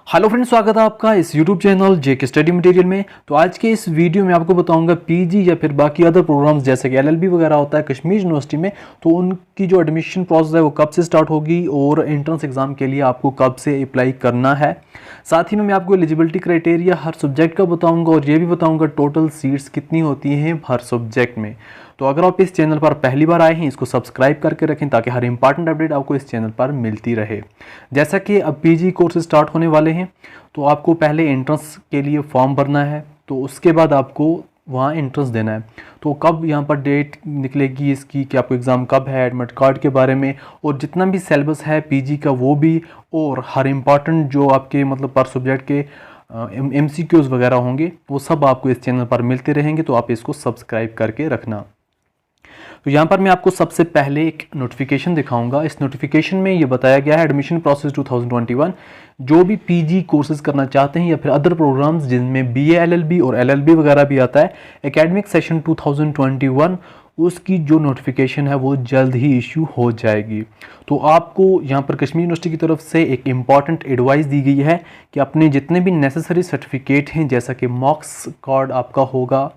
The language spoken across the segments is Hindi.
हेलो फ्रेंड्स, स्वागत है आपका इस यूट्यूब चैनल जेके स्टडी मटेरियल में। तो आज के इस वीडियो में आपको बताऊंगा पीजी या फिर बाकी अदर प्रोग्राम्स जैसे कि एलएलबी वगैरह होता है कश्मीर यूनिवर्सिटी में, तो उनकी जो एडमिशन प्रोसेस है वो कब से स्टार्ट होगी और एंट्रेंस एग्जाम के लिए आपको कब से अप्लाई करना है। साथ ही में मैं आपको एलिजिबिलिटी क्राइटेरिया हर सब्जेक्ट का बताऊँगा और ये भी बताऊँगा टोटल सीट्स कितनी होती हैं हर सब्जेक्ट में। तो अगर आप इस चैनल पर पहली बार आए हैं, इसको सब्सक्राइब करके रखें ताकि हर इंपॉर्टेंट अपडेट आपको इस चैनल पर मिलती रहे। जैसा कि अब पीजी कोर्स स्टार्ट होने वाले हैं, तो आपको पहले एंट्रेंस के लिए फॉर्म भरना है, तो उसके बाद आपको वहाँ एंट्रेंस देना है। तो कब यहाँ पर डेट निकलेगी इसकी कि आपको एग्ज़ाम कब है, एडमिट कार्ड के बारे में और जितना भी सिलेबस है पीजी का वो भी, और हर इम्पॉर्टेंट जो आपके मतलब पर सब्जेक्ट के MCQs वगैरह होंगे वो सब आपको इस चैनल पर मिलते रहेंगे। तो आप इसको सब्सक्राइब करके रखना। तो यहाँ पर मैं आपको सबसे पहले एक नोटिफिकेशन दिखाऊंगा। इस नोटिफिकेशन में ये बताया गया है एडमिशन प्रोसेस 2021। जो भी पीजी कोर्सेज करना चाहते हैं या फिर अदर प्रोग्राम्स जिनमें BA LLB और LLB वगैरह भी आता है, एकेडमिक सेशन 2021 उसकी जो नोटिफिकेशन है वो जल्द ही इशू हो जाएगी। तो आपको यहाँ पर कश्मीर यूनिवर्सिटी की तरफ से एक इम्पॉर्टेंट एडवाइस दी गई है कि अपने जितने भी नेसेसरी सर्टिफिकेट हैं, जैसा कि मार्क्स कार्ड आपका होगा,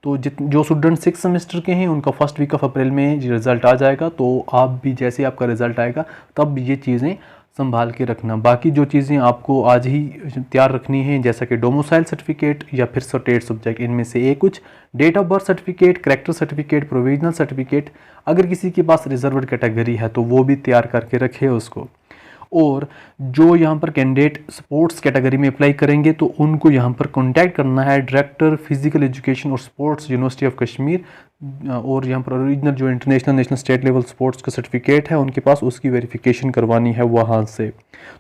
तो जो स्टूडेंट 6 सेमेस्टर के हैं उनका फर्स्ट वीक ऑफ अप्रैल में रिज़ल्ट आ जाएगा। तो आप भी जैसे आपका रिज़ल्ट आएगा तब ये चीज़ें संभाल के रखना। बाकी जो चीज़ें आपको आज ही तैयार रखनी है, जैसा कि डोमिसाइल सर्टिफिकेट या फिर स्टेट सब्जेक्ट, इनमें से एक कुछ, date of birth certificate, character certificate, provisional certificate, अगर किसी के पास रिजर्व्ड कैटेगरी है तो वो भी तैयार करके रखे उसको। और जो यहाँ पर कैंडिडेट स्पोर्ट्स कैटेगरी में अप्लाई करेंगे तो उनको यहाँ पर कांटेक्ट करना है डायरेक्टर फिजिकल एजुकेशन और स्पोर्ट्स यूनिवर्सिटी ऑफ कश्मीर, और यहाँ पर ओरिजिनल जो international national state level sports का सर्टिफिकेट है उनके पास, उसकी वेरिफिकेशन करवानी है वहाँ से।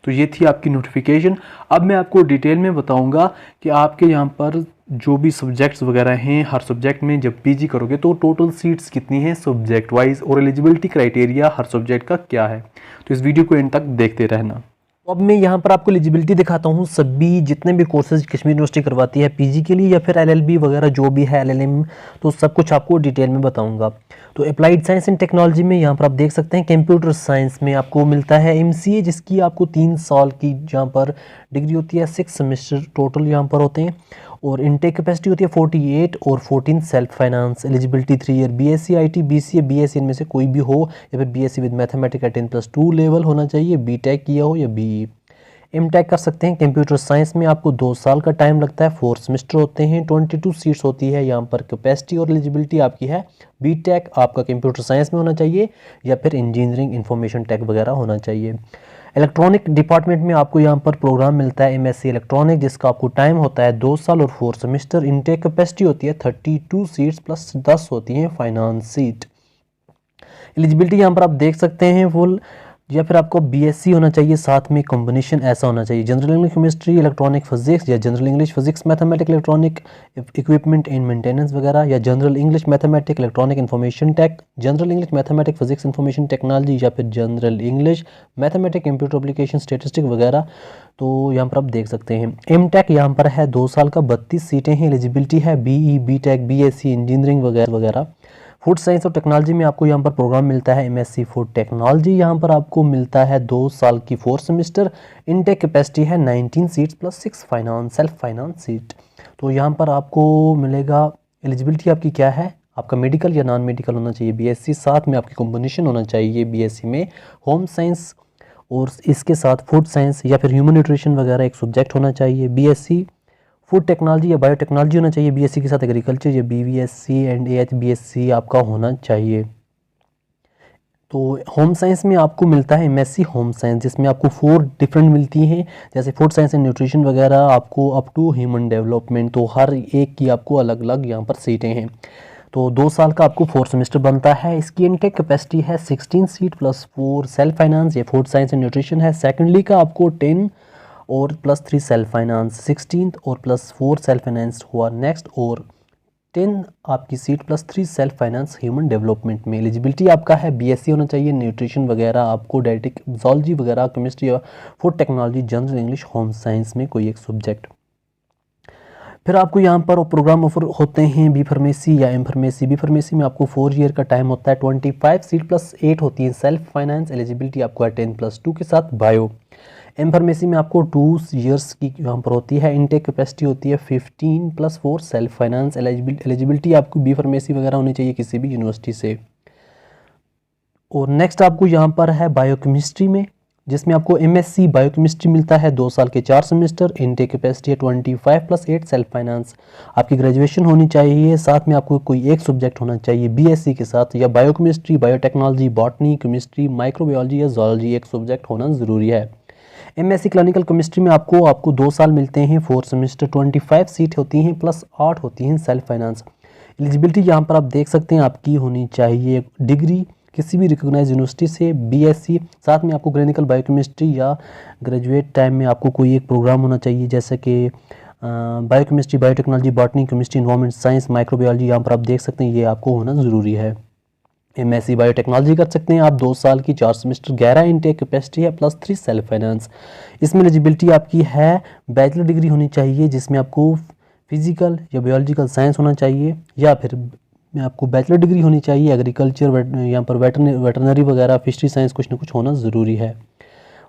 तो ये थी आपकी नोटिफिकेशन। अब मैं आपको डिटेल में बताऊँगा कि आपके यहाँ पर जो भी सब्जेक्ट्स वगैरह हैं, हर सब्जेक्ट में जब पीजी करोगे तो टोटल सीट्स कितनी हैं सब्जेक्ट वाइज और एलिजिबिलिटी क्राइटेरिया हर सब्जेक्ट का क्या है। तो इस वीडियो को एंड तक देखते रहना। अब मैं यहाँ पर आपको एलिजिबिलिटी दिखाता हूँ सभी जितने भी कोर्सेज कश्मीर यूनिवर्सिटी करवाती है पीजी के लिए या फिर LLB वगैरह जो भी है LLM, तो सब कुछ आपको डिटेल में बताऊंगा। तो अप्लाइड साइंस एंड टेक्नोलॉजी में यहाँ पर आप देख सकते हैं कंप्यूटर साइंस में आपको मिलता है MCA, जिसकी आपको 3 साल की जहाँ पर डिग्री होती है, 6 सेमेस्टर टोटल यहाँ पर होते हैं, और इनटेक कैपेसिटी होती है 48 और 14 self finance. Eligibility 3 year BSc IT BCA BSc इनमें से कोई भी हो, या फिर BSc विद मैथमेटिक्स 10+2 लेवल होना चाहिए, BTech किया हो या BE। MTech कर सकते हैं। कंप्यूटर साइंस में आपको 2 साल का टाइम लगता है, 4 सेमेस्टर होते हैं, 22 सीट्स होती है यहाँ पर। कैपेसिटी और एलिजिबिलिटी आपकी है BTech आपका कंप्यूटर साइंस में होना चाहिए या फिर इंजीनियरिंग इंफॉर्मेशन टेक वगैरह होना चाहिए। इलेक्ट्रॉनिक डिपार्टमेंट में आपको यहाँ पर प्रोग्राम मिलता है MSc इलेक्ट्रॉनिक, जिसका आपको टाइम होता है 2 साल और 4 सेमेस्टर। इनटेक कैपेसिटी होती है 32 सीट्स प्लस 10 होती हैं फाइनेंस सीट। एलिजिबिलिटी यहाँ पर आप देख सकते हैं फुल, या फिर आपको BSc होना चाहिए, साथ में कॉम्बिनेशन ऐसा होना चाहिए general English chemistry electronic physics, या general English physics mathematics electronic equipment and maintenance वगैरह, या general English mathematics electronic information tech, general English mathematics physics information technology, या फिर general English mathematics computer application statistic वगैरह। तो यहाँ पर आप देख सकते हैं। MTech यहाँ पर है 2 साल का, 32 सीटें हैं। एलिजिबिलिटी है BE BTech BSc इंजीनियरिंग वगैरह वगैरह। फूड साइंस और टेक्नोलॉजी में आपको यहाँ पर प्रोग्राम मिलता है MSc फूड टेक्नोलॉजी, यहाँ पर आपको मिलता है 2 साल की 4 सेमेस्टर। इनटेक कैपेसिटी है 19 seats plus 6 finance self finance seat. तो यहाँ पर आपको मिलेगा, एलिजिबिलिटी आपकी क्या है, आपका मेडिकल या नॉन मेडिकल होना चाहिए BSc, साथ में आपकी कॉम्बिनेशन होना चाहिए BSc में होम साइंस और इसके साथ फूड साइंस या फिर ह्यूमन न्यूट्रिशन वगैरह एक सब्जेक्ट होना चाहिए। BSc फूड टेक्नोलॉजी या बायोटेक्नोलॉजी होना चाहिए BSc के साथ एग्रीकल्चर या BVSc एंड AHBSc आपका होना चाहिए। तो होम साइंस में आपको मिलता है MSc होम साइंस, जिसमें आपको 4 डिफरेंट मिलती हैं, जैसे फूड साइंस एंड न्यूट्रिशन वगैरह, आपको अप टू ह्यूमन डेवलपमेंट। तो हर एक की आपको अलग अलग यहाँ पर सीटें हैं। तो 2 साल का आपको 4 सेमेस्टर बनता है। इसकी इनटेक कैपेसिटी है 16 सीट प्लस 4 सेल्फ फाइनेंस या फूड साइंस एंड न्यूट्रिशन है। सेकेंडली का आपको 10 और प्लस 3 सेल्फ फाइनेंस, 16 और प्लस 4 सेल्फ फाइनेंस हुआ नेक्स्ट, और 10 आपकी seat plus 3 self finance human development में। एलिजिबिलिटी आपका है BSc होना चाहिए, न्यूट्रिशन वगैरह आपको डाइटिक जोलॉजी वगैरह, केमिस्ट्री या food technology, general English, home science में कोई एक सब्जेक्ट। फिर आपको यहाँ पर प्रोग्राम ऑफर होते हैं बी फार्मेसी या एम फार्मेसी। बी फार्मेसी में आपको 4 ईयर का टाइम होता है, 25 सीट प्लस 8 होती है सेल्फ फाइनेंस, एलिजिबिलिटी आपको है 10+2 के साथ बायो। एम फार्मेसी में आपको 2 ईयर्स की यहाँ पर होती है, इनटेक कैपेसिटी होती है 15+4 सेल्फ फाइनेंस, एलिजिबिलिटी आपको बी फार्मेसी वगैरह होनी चाहिए किसी भी यूनिवर्सिटी से। और नेक्स्ट आपको यहाँ पर है बायोकेमिस्ट्री में, जिसमें आपको एमएससी बायोकेमिस्ट्री मिलता है 2 साल के 4 सेमेस्टर, इनटेक कैपेसिटी है 25+8 सेल्फ फाइनेंस। आपकी ग्रेजुएशन होनी चाहिए, साथ में आपको कोई एक सब्जेक्ट होना चाहिए बीएससी के साथ, या biochemistry, biotechnology, botany, chemistry, microbiology या जोलॉजी एक सब्जेक्ट होना ज़रूरी है। एमएससी क्लिनिकल केमिस्ट्री में आपको 2 साल मिलते हैं, 4 सेमेस्टर, 25 सीट होती हैं प्लस 8 होती हैं सेल्फ फाइनेंस। एलिजिबिलिटी यहाँ पर आप देख सकते हैं आपकी होनी चाहिए डिग्री किसी भी रिकॉग्नाइज यूनिवर्सिटी से, बीएससी, साथ में आपको क्लिनिकल बायोकेमिस्ट्री या ग्रेजुएट टाइम में आपको कोई एक प्रोग्राम होना चाहिए, जैसे कि biochemistry, biotechnology, botany, chemistry, environment science, microbiology, यहाँ पर आप देख सकते हैं ये आपको होना ज़रूरी है। एमएससी बायोटेक्नोलॉजी कर सकते हैं आप 2 साल की 4 सेमेस्टर, 11 इनटेक कैपेसिटी है प्लस 3 सेल्फ फाइनेंस। इसमें एलिजिबिलिटी आपकी है बैचलर डिग्री होनी चाहिए, जिसमें आपको फिजिकल या बायोलॉजिकल साइंस होना चाहिए, या फिर आपको बैचलर डिग्री होनी चाहिए एग्रीकल्चर, यहाँ पर वेटरनरी वगैरह, फिशरी साइंस कुछ ना कुछ होना ज़रूरी है।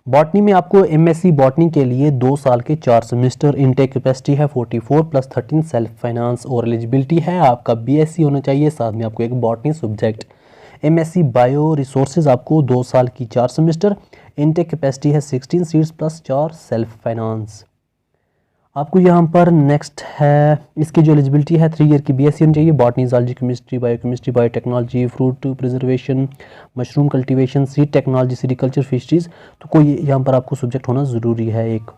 बॉटनी में आपको एमएससी बॉटनी के लिए 2 साल के 4 सेमेस्टर, इनटेक कैपेसिटी है 44+13 सेल्फ फाइनेंस, और एलिजिबिलिटी है आपका बीएससी होना चाहिए, साथ में आपको एक botany subject. MSc bio resources आपको 2 साल की 4 सेमेस्टर, इनटेक कैपेसिटी है 16 सीट्स प्लस 4 सेल्फ फाइनेंस। आपको यहाँ पर नेक्स्ट है इसकी जो एलिजिबिलिटी है 3 ईयर की बीएससी होनी चाहिए, botany, zoology, chemistry, biotechnology, fruit preservation, mushroom cultivation, seed technology, sericulture, fisheries, तो कोई यहाँ पर आपको सब्जेक्ट होना ज़रूरी है एक।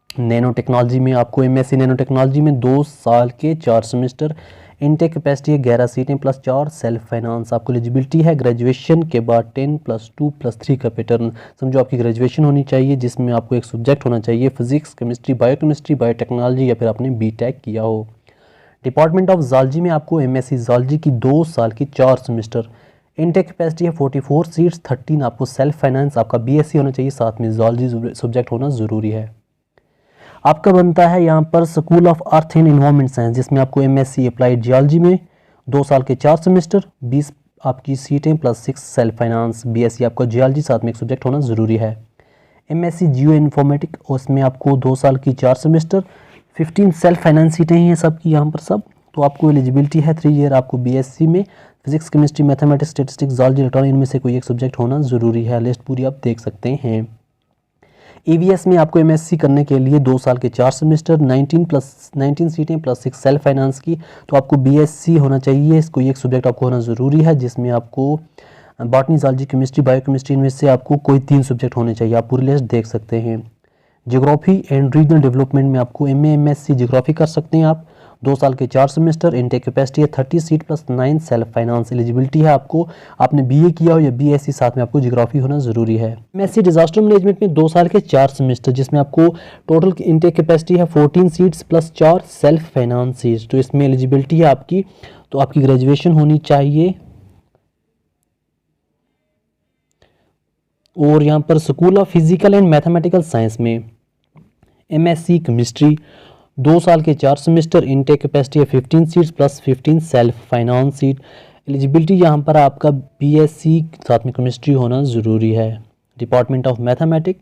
नैनो टेक्नोलॉजी में आपको एमएससी नैनो टेक्नोलॉजी में 2 साल के 4 सेमेस्टर, इनटेक कैपेसिटी है 11 सीटें प्लस 4 सेल्फ फाइनेंस। आपको एलिजिबिलिटी है ग्रेजुएशन के बाद 10+2+3 का पैटर्न, समझो आपकी ग्रेजुएशन होनी चाहिए जिसमें आपको एक सब्जेक्ट होना चाहिए फिजिक्स, केमिस्ट्री, बायोकेमिस्ट्री, बायोटेक्नोलॉजी, या फिर आपने बीटेक किया हो। डिपार्टमेंट ऑफ जोलॉजी में आपको एमएससी जोलॉजी की 2 साल की 4 सेमेस्टर, इनटेक कैपेसिटी है 44 सीट्स, 13 आपको सेल्फ फाइनेंस, आपका बीएससी होना चाहिए, साथ में जोलॉजी सब्जेक्ट होना ज़रूरी है। आपका बनता है यहाँ पर school of earth and environment science, जिसमें आपको एमएससी अप्लाइड जियोलॉजी में 2 साल के 4 सेमेस्टर, 20 आपकी सीटें प्लस 6 सेल्फ फाइनेंस, बीएससी आपका जियोलॉजी, साथ में एक सब्जेक्ट होना ज़रूरी है। एमएससी जियो इन्फॉर्मेटिक, उसमें आपको 2 साल की 4 सेमेस्टर, 15 सेल्फ फाइनेंस सीटें हैं सब की यहाँ पर सब। तो आपको एलिजिबिलिटी है 3 ईयर आपको बीएससी में physics, chemistry, mathematics, statistics, zoology, electronic, इनमें से कोई एक सब्जेक्ट होना ज़रूरी है। लिस्ट पूरी आप देख सकते हैं। ईवीएस में आपको एमएससी करने के लिए 2 साल के 4 सेमेस्टर, 19 सीटें प्लस 6 सेल्फ फाइनेंस की, तो आपको बीएससी होना चाहिए, इसको एक सब्जेक्ट आपको होना ज़रूरी है, जिसमें आपको बॉटनी, ज़ूलॉजी, केमिस्ट्री, बायोकेमिस्ट्री, इनमें से आपको कोई 3 सब्जेक्ट होने चाहिए। आप पूरी लिस्ट देख सकते हैं। ज्योग्राफी एंड रीजनल डेवलपमेंट में आपको एमएससी ज्योग्राफी कर सकते हैं आप, 2 साल के 4 सेमेस्टर, इनटेक कैपेसिटी है 30 seat plus 9 self finance. Eligibility है आपको आपने बीए किया हो या बीएससी, साथ में आपको ज्योग्राफी होना ज़रूरी है। एमएससी डिजास्टर मैनेजमेंट में 2 साल के 4 सेमेस्टर, जिसमें आपको टोटल इनटेक कैपेसिटी है 14 seats plus 4 self finance seats, तो इसमें एलिजिबिलिटी है आपकी, तो आपकी ग्रेजुएशन होनी चाहिए। और यहाँ पर school of physical and mathematical science में एमएससी केमिस्ट्री, 2 साल के 4 सेमेस्टर, इनटेक कैपेसिटी है 15 seats plus 15 self finance seat. Eligibility यहाँ पर आपका बीएससी साथ में केमिस्ट्री होना ज़रूरी है। Department of mathematics,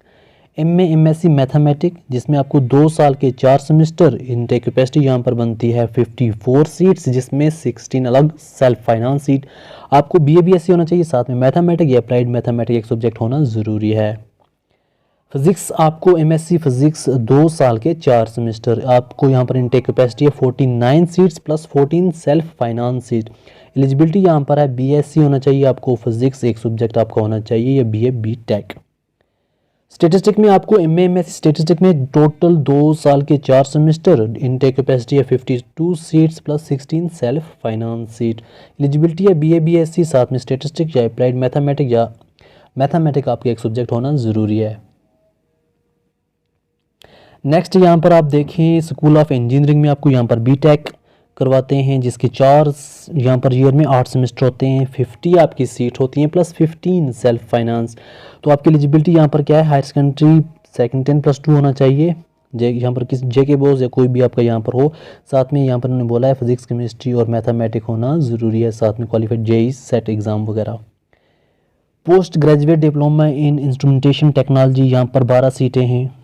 MSc mathematics, जिसमें आपको 2 साल के 4 सेमेस्टर, इनटेक कैपेसिटी यहाँ पर बनती है 54 सीट्स, जिसमें 16 अलग सेल्फ फाइनेंस सीट। आपको बीएससी होना चाहिए, साथ में मैथमेटिक्स या अप्लाइड मैथमेटिक्स एक सब्जेक्ट होना ज़रूरी है। फिजिक्स आपको एमएससी फिजिक्स 2 साल के 4 सेमेस्टर, आपको यहाँ पर इनटेक कैपेसिटी है 49 seats plus 14 self finance seat. Eligibility यहाँ पर है बीएससी होना चाहिए, आपको फिजिक्स एक सब्जेक्ट आपका होना चाहिए, या बीए बीटेक। स्टेटिस्टिक में आपको एमएससी स्टेटिस्टिक में टोटल 2 साल के 4 सेमेस्टर, इनटेक कैपेसिटी है 52 seats plus 16 self finance seat. Eligibility है बीए बीएससी, साथ में स्टेटिस्टिक या अप्लाइड मैथमेटिक्स या मैथमेटिक्स आपके एक सब्जेक्ट होना ज़रूरी है। नेक्स्ट यहाँ पर आप देखें स्कूल ऑफ इंजीनियरिंग में आपको यहाँ पर बीटेक करवाते हैं, जिसके 4 यहाँ पर ईयर में 8 सेमेस्टर होते हैं, 50 आपकी सीट होती हैं प्लस 15 सेल्फ फाइनेंस। तो आपकी एलिजिबिलिटी यहाँ पर क्या है, हायर सेकेंडरी सेकंड 10+2 होना चाहिए, यहाँ पर किस JK बोस या कोई भी आपका यहाँ पर हो। साथ में यहाँ पर उन्होंने बोला है फिजिक्स, केमिस्ट्री और मैथमेटिक होना ज़रूरी है, साथ में क्वालिफाइड JEE सेट एग्ज़ाम वगैरह। Post graduate diploma in instrumentation technology, यहाँ पर 12 सीटें हैं।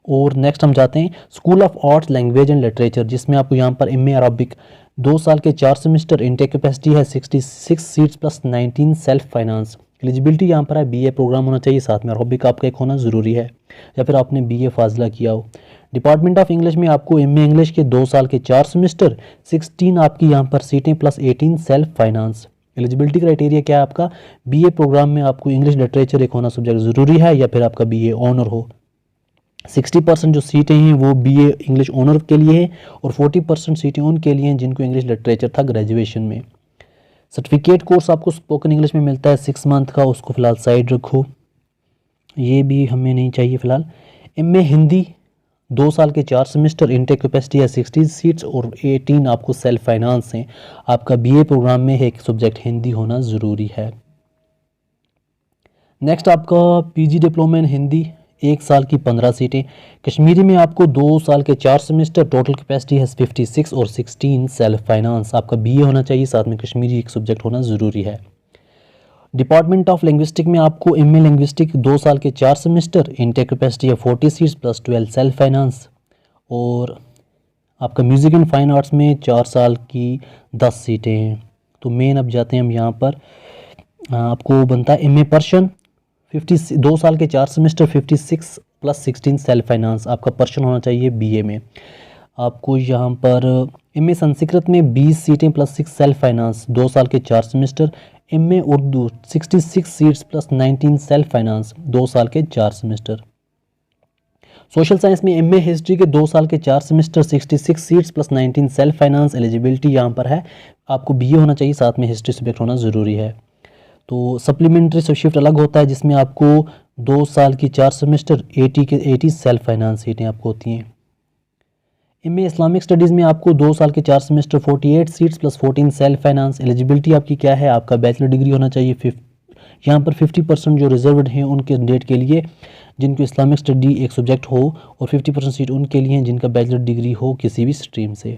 और नेक्स्ट हम जाते हैं school of arts language and literature, जिसमें आपको यहाँ पर MA अरबिक 2 साल के 4 सेमेस्टर, इनटेक कैपेसिटी है 66 seats plus 19 self finance. Eligibility यहाँ पर है BA प्रोग्राम होना चाहिए, साथ में अरबिक आपका एक होना ज़रूरी है, या फिर आपने BA फाजिला किया हो। डिपार्टमेंट ऑफ इंग्लिश में आपको MA इंग्लिश के 2 साल के 4 सेमेस्टर, 16 आपकी यहाँ पर सीटें plus 18 self finance. Eligibility criteria क्या है आपका, BA प्रोग्राम में आपको इंग्लिश लिटरेचर एक होना सब्जेक्ट ज़रूरी है, या फिर आपका BA ऑनर हो। 60% जो सीटें हैं वो BA इंग्लिश ऑनर के लिए हैं, और 40% सीटें उनके लिए हैं जिनको इंग्लिश लिटरेचर था ग्रेजुएशन में। सर्टिफिकेट कोर्स आपको स्पोकन इंग्लिश में मिलता है 6 मंथ का, उसको फ़िलहाल साइड रखो, ये भी हमें नहीं चाहिए फ़िलहाल। MA हिंदी 2 साल के 4 सेमेस्टर, इनटेक कैपेसिटी है 60 सीट्स और 18 आपको सेल्फ फाइनेंस हैं। आपका BA प्रोग्राम में एक सब्जेक्ट हिंदी होना ज़रूरी है। नेक्स्ट आपका PG डिप्लोमा इन हिंदी 1 साल की 15 सीटें। कश्मीरी में आपको 2 साल के 4 सेमेस्टर, टोटल कैपेसिटी है 56 और 16 सेल्फ फाइनेंस। आपका BA होना चाहिए, साथ में कश्मीरी एक सब्जेक्ट होना ज़रूरी है। डिपार्टमेंट ऑफ लिंग्विस्टिक में आपको MA लिंग्विस्टिक 2 साल के 4 सेमेस्टर, इनटेक कैपेसिटी है 40 सीट्स प्लस 12 सेल्फ फाइनेंस। और आपका म्यूज़िक एंड फाइन आर्ट्स में 4 साल की 10 सीटें हैं। तो मेन अब जाते हैं हम यहाँ पर, आपको बनता है MA पर्शियन 2 साल के 4 सेमेस्टर, 56 प्लस 16 सेल्फ फाइनेंस। आपका पर्शियन होना चाहिए BA में। आपको यहाँ पर MA संस्कृत में 20 सीटें प्लस 6 सेल्फ फाइनेंस, 2 साल के 4 semester. MA Urdu 66 seats plus 19 self finance, 2 साल के 4 सेमेस्टर। सोशल साइंस में MA हिस्ट्री के 2 साल के 4 semester, 66 seats plus 19 self finance. Eligibility यहाँ पर है, आपको BA होना चाहिए, साथ में हिस्ट्री सब्जेक्ट होना ज़रूरी है। तो सप्लीमेंट्री शिफ्ट अलग होता है, जिसमें आपको 2 साल की 4 सेमेस्टर, 80 सेल्फ फाइनेंस सीटें आपको होती हैं। MA इस्लामिक स्टडीज़ में आपको 2 साल के 4 semester, 48 seats plus 14 self finance. Eligibility आपकी क्या है, आपका बैचलर डिग्री होना चाहिए। यहाँ पर 50% जो रिजर्व्ड हैं उनके डेट के लिए जिनको इस्लामिक स्टडी एक सब्जेक्ट हो, और 50% सीट उनके लिए हैं जिनका बैचलर डिग्री हो किसी भी स्ट्रीम से।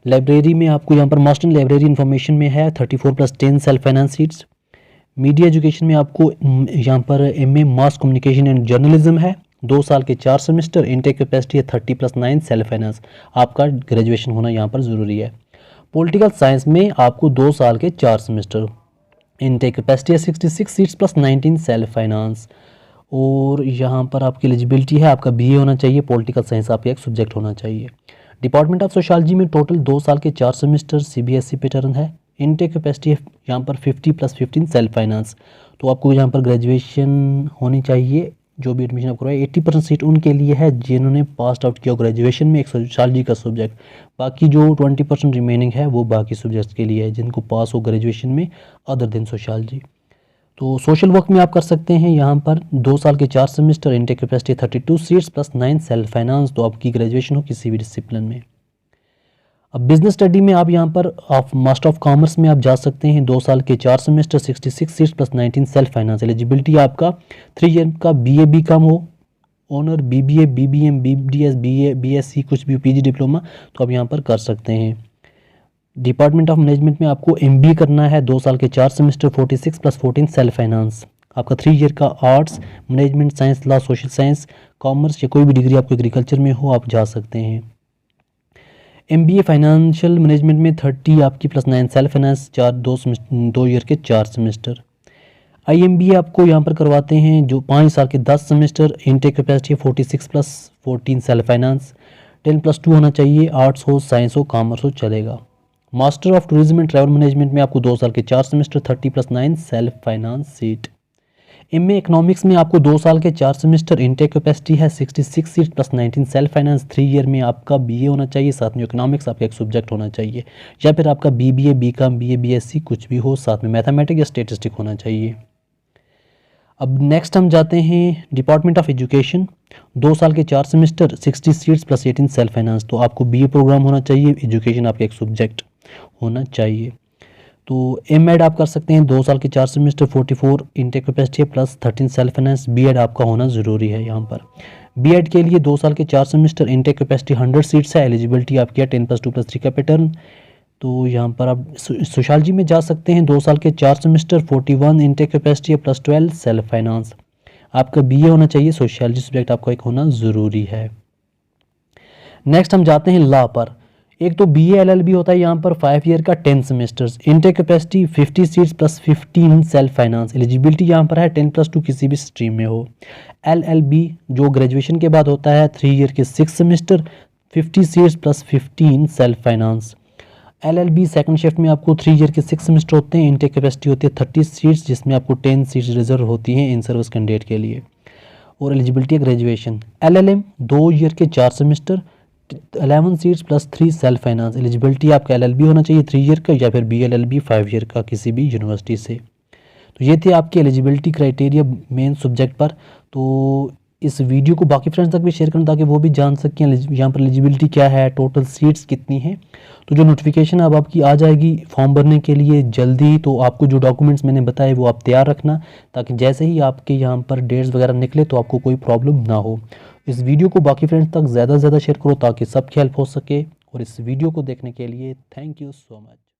लाइब्रेरी में आपको यहाँ पर मास्टर इन लाइब्रेरी इन्फॉर्मेशन में है 34 plus 10 self finance seats. Media education में आपको यहाँ पर MA mass communication and journalism है, 2 साल के 4 सेमेस्टर, इनटेक कैपेसिटी है 30 प्लस 9 सेल्फ फाइनेंस। आपका ग्रेजुएशन होना यहाँ पर ज़रूरी है। पॉलिटिकल साइंस में आपको 2 साल के 4 सेमेस्टर, इनटेक कैपेसिटी है 66 सीट्स प्लस 19 सेल्फ फाइनेंस। और यहाँ पर आपकी एलिजिबिलिटी है, आपका BA होना चाहिए, पॉलिटिकल साइंस आपका एक सब्जेक्ट होना चाहिए। डिपार्टमेंट ऑफ सोशोलॉजी में टोटल 2 साल के 4 सेमेस्टर, CBSE पैटर्न है। इनटेक कैपेसिटी है यहाँ पर 50 प्लस 15 सेल्फ फाइनेंस। तो आपको यहाँ पर ग्रेजुएशन होनी चाहिए, जो भी एडमिशन आप करवाए। 80% सीट उनके लिए है जिन्होंने पास आउट किया ग्रेजुएशन में एक सोशोलॉजी का सब्जेक्ट। बाकी जो 20% रिमेनिंग है वो बाकी सब्जेक्ट्स के लिए है जिनको पास हो ग्रेजुएशन में अदर देन सोशोलॉजी। तो सोशल वर्क में आप कर सकते हैं यहाँ पर 2 साल के 4 semester, intake capacity 32 seats plus 9 self finance. तो आपकी ग्रेजुएशन हो किसी भी डिसिप्लिन में। अब बिजनेस स्टडी में आप यहाँ पर मास्टर ऑफ कॉमर्स में आप जा सकते हैं, 2 साल के 4 semester, 66 seats plus 19 self finance. Eligibility आपका 3 ईयर का BA BCom हो, honour BBA BBM BDS BA BSc कुछ भी PG डिप्लोमा, तो आप यहाँ पर कर सकते हैं। डिपार्टमेंट ऑफ मैनेजमेंट में आपको MBA करना है, 2 साल के 4 सेमेस्टर, 46 प्लस 14 सेल्फ फाइनेंस। आपका 3 ईयर का arts management science law social science commerce या कोई भी डिग्री आपको एग्रीकल्चर में हो आप जा सकते हैं। MBA फाइनेंशियल मैनेजमेंट में 30 आपकी प्लस 9 सेल्फ फाइनेंस, 2 ईयर के 4 सेमेस्टर। IMBA आपको यहाँ पर करवाते हैं जो 5 साल के 10 semester, intake capacity 46 plus 14 self finance. 10+2 होना चाहिए, आर्ट्स हो साइंस हो कॉमर्स हो चलेगा। Master of tourism and travel management में आपको 2 साल के 4 semester, 30 plus 9 self finance seat. MA economics में आपको 2 साल के 4 सेमेस्टर, इनटेक कैपेसिटी है 66 seat plus 19 self finance. 3 year में आपका BA होना चाहिए, साथ में इकोनॉमिक्स आपका एक सब्जेक्ट होना चाहिए, या फिर आपका BBA BCom BA BSc कुछ भी हो, साथ में मैथमेटिक्स या स्टेटिस्टिक होना चाहिए। अब नेक्स्ट हम जाते हैं डिपार्टमेंट ऑफ एजुकेशन, 2 साल के 4 semester, 60 seats plus 18 self finance. तो आपको BA प्रोग्राम होना चाहिए, एजुकेशन आपका एक सब्जेक्ट होना चाहिए। तो MAd आप कर सकते हैं, 2 साल के 4 semester, 44 intake capacity plus 13 self finance. BEd आपका होना ज़रूरी है यहाँ पर। बीएड के लिए 2 साल के 4 सेमेस्टर, इनटेक कैपेसिटी 100 सीट्स है, एलिजिबिलिटी आपकी है 10+2+3 का पैटर्न। तो यहाँ पर आप सोशियोलॉजी में जा सकते हैं, 2 साल के 4 सेमेस्टर, 41 इनटेक कैपेसिटी है, +12 सेल्फ फाइनेंस। आपका बीए होना चाहिए, सोशियोलॉजी सब्जेक्ट आपका एक होना ज़रूरी है। नेक्स्ट हम जाते हैं लॉ पर। एक तो बीए एलएलबी होता है यहाँ पर 5 ईयर का 10 semesters, intake capacity 50 seats +15 self finance, eligibility यहाँ पर है 10+2 किसी भी स्ट्रीम में हो। एलएलबी जो ग्रेजुएशन के बाद होता है 3 ईयर के 6 semester, 50 seats +15 self finance. LLB second shift में आपको 3 ईयर के 6 सेमेस्टर होते हैं, इनटेक कैपेसिटी होती है 30 सीट्स, जिसमें आपको 10 सीट्स रिजर्व होती हैं इन सर्विस कैंडिडेट के लिए, और एलिजिबिलिटी है ग्रेजुएशन। एलएलएम 2 ईयर के 4 semester, 11 seats +3 self finance, eligibility आपका एलएलबी होना चाहिए 3 ईयर का या फिर बीएलएलबी 5 ईयर का किसी भी यूनिवर्सिटी से। तो ये थे आपके एलिजिबिलिटी क्राइटेरिया मेन सब्जेक्ट पर। तो इस वीडियो को बाकी फ्रेंड्स तक भी शेयर करें ताकि वो भी जान सकें यहाँ पर एलिजिबिलिटी क्या है, टोटल सीट्स कितनी हैं। तो जो नोटिफिकेशन अब आपकी आ जाएगी फॉर्म भरने के लिए जल्दी, तो आपको जो डॉक्यूमेंट्स मैंने बताए वो आप तैयार रखना, ताकि जैसे ही आपके यहाँ पर डेट्स वगैरह निकले तो आपको कोई प्रॉब्लम ना हो। इस वीडियो को बाकी फ्रेंड्स तक ज़्यादा से ज़्यादा शेयर करो ताकि सबकी हेल्प हो सके, और इस वीडियो को देखने के लिए थैंक यू सो मच।